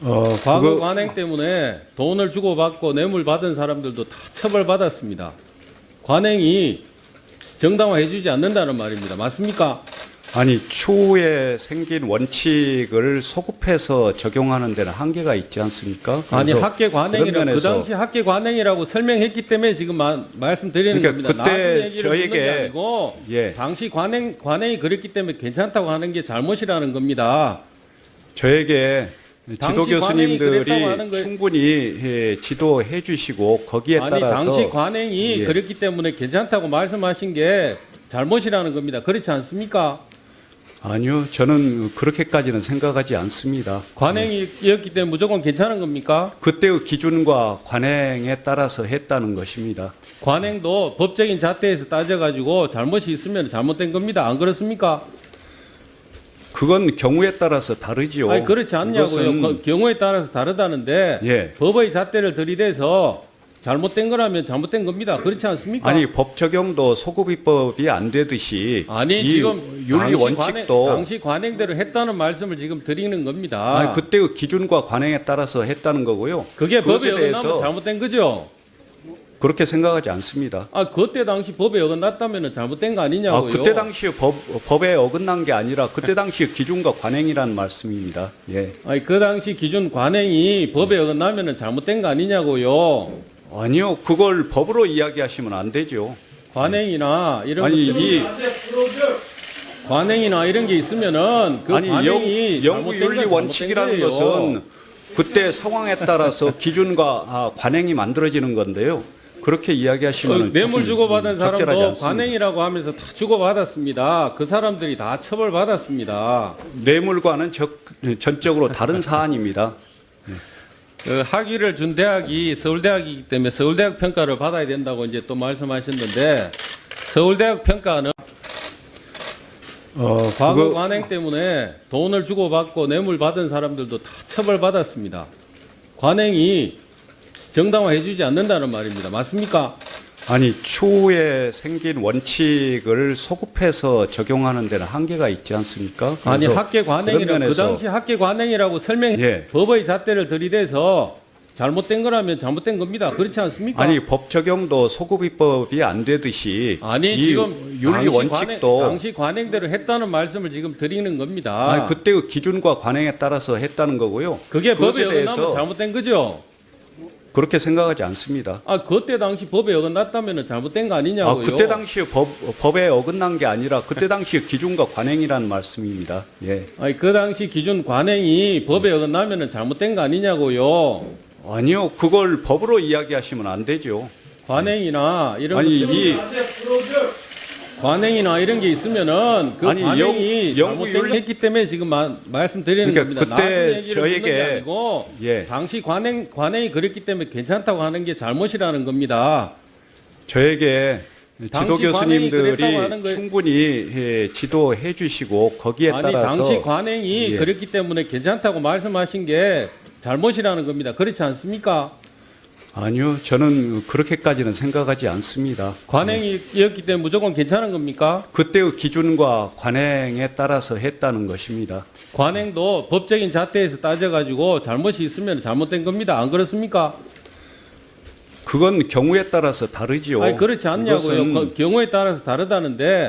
과거 그거 관행 때문에 돈을 주고받고 뇌물 받은 사람들도 다 처벌받았습니다. 관행이 정당화해주지 않는다는 말입니다. 맞습니까? 아니 추후에 생긴 원칙을 소급해서 적용하는 데는 한계가 있지 않습니까? 아니 그래서 학계 관행이라 그런 그 면에서 당시 학계 관행이라고 설명했기 때문에 지금 말씀드리는 그러니까 겁니다. 그때 나쁜 얘기를 묻는 게 저에게- 아니고 예. 당시 관행이 그랬기 때문에 괜찮다고 하는 게 잘못이라는 겁니다. 저에게 지도 당시 관행이 그랬다고 하는 교수님들이 거예요. 충분히 지도해 주시고 거기에 아니 따라서 당시 관행이 예. 그랬기 때문에 괜찮다고 말씀하신 게 잘못이라는 겁니다. 그렇지 않습니까? 아니요, 저는 그렇게까지는 생각하지 않습니다. 관행이었기 때문에 무조건 괜찮은 겁니까? 그때의 기준과 관행에 따라서 했다는 것입니다. 관행도 법적인 잣대에서 따져가지고 잘못이 있으면 잘못된 겁니다. 안 그렇습니까? 그건 경우에 따라서 다르지요. 아니 그렇지 않냐고요. 그것은- 그 경우에 따라서 다르다는데 예. 법의 잣대를 들이대서 잘못된 거라면 잘못된 겁니다. 그렇지 않습니까? 아니 법 적용도 소급입법이 안 되듯이 아니, 이 지금 윤리 원칙도 당시 관행대로 했다는 말씀을 지금 드리는 겁니다. 아니 그때의 기준과 관행에 따라서 했다는 거고요. 그게 법에 그것에 어긋나면 대해서 잘못된 거죠. 그렇게 생각하지 않습니다. 그때 당시 법에 어긋났다면 잘못된 거 아니냐고요. 그때 당시 법에 어긋난 게 아니라 그때 당시 기준과 관행이라는 말씀입니다. 예. 아니 그 당시 기준 관행이 법에 어긋나면 잘못된 거 아니냐고요. 아니요, 그걸 법으로 이야기하시면 안 되죠. 관행이나 이런 아니 것들이 이 관행이나 이런 게 있으면은 그 아니 관행이 영구 잘못된 윤리 건 원칙이라는 잘못된 거예요. 것은 그때 상황에 따라서 기준과 관행이 만들어지는 건데요. 그렇게 이야기하시면 뇌물 주고받은 적절하지 사람도 않습니다. 관행이라고 하면서 다 주고받았습니다. 그 사람들이 다 처벌받았습니다. 뇌물과는 전적으로 다른 사안입니다. 그 학위를 준 대학이 서울대학이기 때문에 서울대학 평가를 받아야 된다고 이제 또 말씀하셨는데 서울대학 평가는 과거 그거 관행 때문에 돈을 주고받고 뇌물 받은 사람들도 다 처벌받았습니다. 관행이 정당화해주지 않는다는 말입니다. 맞습니까? 아니 추후에 생긴 원칙을 소급해서 적용하는 데는 한계가 있지 않습니까? 아니 그래서 학계 관행이라 그런 그 면에서 당시 학계 관행이라고 설명 예. 법의 잣대를 들이대서 잘못된 거라면 잘못된 겁니다. 그렇지 않습니까? 아니 법 적용도 소급입법이 안 되듯이 아니 이 지금 윤리 당시 원칙도 당시 관행대로 했다는 말씀을 지금 드리는 겁니다. 아니 그때의 기준과 관행에 따라서 했다는 거고요. 그게 법에 그것에 어긋나면 대해서 잘못된 거죠. 그렇게 생각하지 않습니다. 그때 당시 법에 어긋났다면 잘못된 거 아니냐고요. 그때 당시 법에 어긋난 게 아니라 그때 당시 기준과 관행이라는 말씀입니다. 예. 아니 그 당시 기준 관행이 법에 어긋나면 잘못된 거 아니냐고요. 아니요, 그걸 법으로 이야기하시면 안 되죠. 관행이나 이런 아니 것들이 관행이나 이런 게 있으면은 그 아니, 관행이 영구 잘못된 윤리- 거 했기 때문에 지금 말씀드리는 그러니까 겁니다. 그때 나쁜 얘기를 묻는 게 저에게- 아니고 예. 당시 관행이 그랬기 때문에 괜찮다고 하는 게 잘못이라는 겁니다. 저에게 지도 당시 관행이 그랬다고 하는 교수님들이 거예요. 충분히 지도해 주시고 거기에 아니 따라서 당시 관행이 예. 그랬기 때문에 괜찮다고 말씀하신 게 잘못이라는 겁니다. 그렇지 않습니까? 아니요, 저는 그렇게까지는 생각하지 않습니다. 관행이었기 때문에 무조건 괜찮은 겁니까? 그때의 기준과 관행에 따라서 했다는 것입니다. 관행도 법적인 잣대에서 따져가지고 잘못이 있으면 잘못된 겁니다. 안 그렇습니까? 그건 경우에 따라서 다르지요. 아니 그렇지 않냐고요. 그것은- 그 경우에 따라서 다르다는데